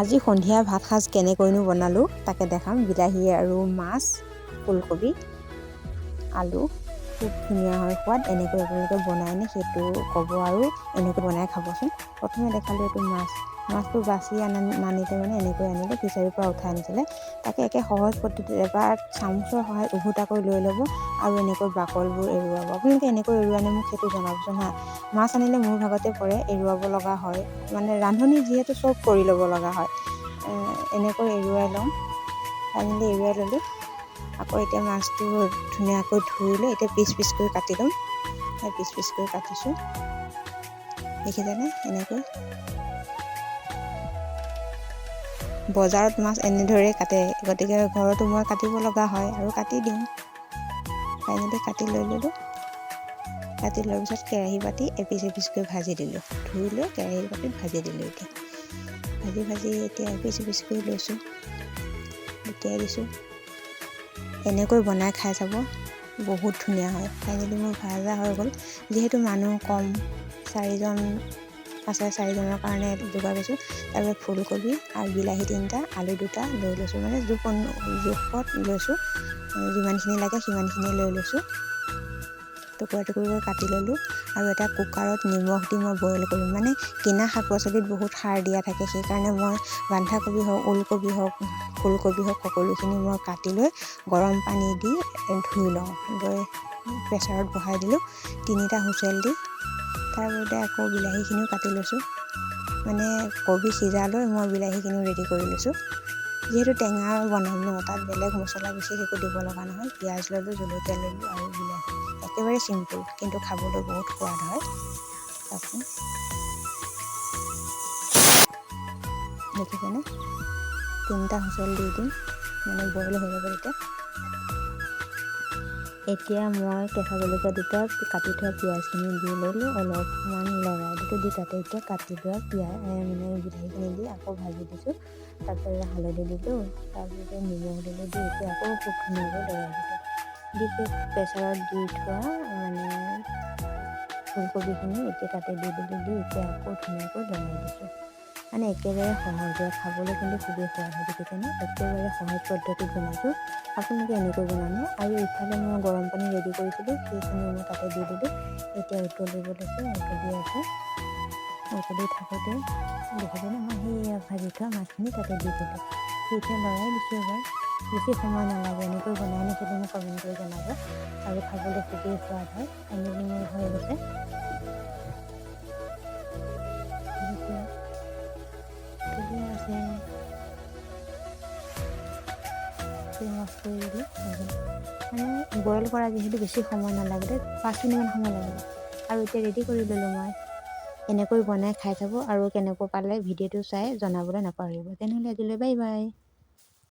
আজি সন্ধিয়া ভাত সাজ কেনেকৈনো বনালোঁ তাকে দেখাম। বিলাহী আৰু মাছ, ফুলকবি, আলু, খুব ধুনীয়া হয় সোৱাদ। এনেকৈ আপোনালোকে বনাইনে সেইটো ক'ব আৰু এনেকৈ বনাই খাবচোন। প্ৰথমে দেখালোঁ এইটো মাছটো বাছি নানিলে মানে এনেকৈ আনিলে, ফিচাৰীৰ পৰা উঠাই আনিছিলে। তাকে একে সহজ পদ্ধতিত এবাৰ চামুচৰ সহায়ত উভতাকৈ লৈ ল'ব আৰু এনেকৈ বাকলবোৰ এৰুৱাব। আপোনালোকে এনেকৈ এৰুৱানে মোক সেইটো জনাবচোন হা। মাছ আনিলে মোৰ ভাগতে পৰে, এৰুৱাব লগা হয়, মানে ৰান্ধনি যিহেতু চব কৰি ল'ব লগা হয়। এনেকৈ এৰুৱাই লওঁ, আনিলে এৰুৱাই ল'লোঁ। আকৌ এতিয়া মাছটো ধুনীয়াকৈ ধুই লৈ এতিয়া পিচ কৰি কাটি ল'ম। পিচ কৰি কাটিছোঁ, দেখিছেনে এনেকৈ। বজাৰত মাছ এনেদৰেই কাটে, গতিকে ঘৰতো মই কাটিব লগা হয় আৰু কাটি দিওঁ। ফাইনেলি কাটি লৈ ল'লোঁ। কাটি লোৱাৰ পিছত কেৰাহী পাতি এপিচ কৰি ভাজি দিলোঁ। ধুই লৈ কেৰাহী পাতিত ভাজি দিলোঁ। এতিয়া ভাজি এতিয়া এপিচ কৰি লৈছোঁ, লুটিয়াই দিছোঁ। এনেকৈ বনাই খাই চাব, বহুত ধুনীয়া হয়। ফাইনেলি মোৰ ভাজা হৈ গ'ল। যিহেতু মানুহ কম, 4জন আছে, 4জনৰ কাৰণে যোগাৰ কৰিছোঁ। তাৰপিছত ফুলকবি আৰু বিলাহী 3টা, আলু 2টা লৈ লৈছোঁ, মানে জোখত লৈছোঁ। যিমানখিনি লাগে সিমানখিনি লৈ লৈছোঁ। টুকুৰা কৰি কাটি ল'লোঁ আৰু এটা কুকাৰত নিমখ দি মই বইল কৰিম। মানে কিনা শাক পাচলিত বহুত সাৰ দিয়া থাকে, সেইকাৰণে মই বন্ধাকবি হওক, ওলকবি হওক, ফুলকবি হওক, সকলোখিনি মই কাটি লৈ গৰম পানী দি ধুই লওঁ। লৈ প্ৰেছাৰত বহাই দিলোঁ 3টা হুইচেল দি। তাৰপিছতে আকৌ বিলাহীখিনিও কাটি লৈছোঁ। মানে কবি সিজালৈ মই বিলাহীখিনিও ৰেডি কৰি লৈছোঁ। যিহেতু টেঙা বনাম ন, তাত বেলেগ মছলা বিশেষ একো দিব লগা নহয়। পিঁয়াজ ল'লোঁ, জলকীয়া ল'লোঁ আৰু বিলাহী। একেবাৰে চিম্পুল, কিন্তু খাবলৈ বহুত সোৱাদ হয়। চাওকচোন, দেখিছেনে। 3টা হুইচেল দি দিম, মানে বইল হৈ যাব তেতিয়া। এতিয়া মই কেঁচা জলকীয়া 2টা, কাটি থোৱা পিঁয়াজখিনি দি ল'লোঁ, অলপমান লৰাই দিলোঁ। দি তাতে এতিয়া কাটি লোৱা বিলাহীখিনি দি আকৌ ভাজি দিছোঁ। তাৰপিছত হালধি দিলোঁ, তাৰপিছত নিমখ দিলোঁ। দি এতিয়া আকৌ খুব ধুনীয়াকৈ লৰাই দিলোঁ। দি প্ৰেছাৰত দি থোৱা ফুলকবিখিনি এতিয়া তাতে দি দিলোঁ। দি এতিয়া আকৌ ধুনীয়াকৈ লৰাই দিছোঁ। মানে একেবাৰে সহজ হয়, খাবলৈ কিন্তু খুবেই সোৱাদ হয়। দেখিছেনে, একেবাৰে সহজ পদ্ধতিত বনাইছোঁ। আপোনালোকে এনেকৈ বনালে। আৰু ইফালে মই গৰম পানী ৰেডি কৰিছিলোঁ, সেইখিনিও মই তাতে দি দিলোঁ। এতিয়া উতলিব লৈছে, উতলি আছে। উতলি থাকোঁতে দেখিছেনে, মই সেই ভাজি থোৱা মাছখিনি তাতে দি দিলোঁ। এতিয়া লৰাই দিছোঁ এবাৰ। বেছি সময় নালাগে, এনেকৈ বনাই সেইটো মোক কমেণ্ট কৰি জনাব। আৰু খাবলৈ খুবেই সোৱাদ হয়। ফাইনেলি মোৰ হৈ গৈছে। ঠিকে আছে, অফ কৰি দিলোঁ। মানে বইল কৰা যিহেতু বেছি সময় নালাগে, 5 মিনিটমান সময় লাগিব। আৰু এতিয়া ৰেডি কৰি ল'লোঁ মই। এনেকৈ বনাই খাই চাব আৰু কেনেকুৱা পালে ভিডিঅ'টো চাই জনাবলৈ নাপাহৰিব। তেনেহ'লে আজিলৈ বাই বাই।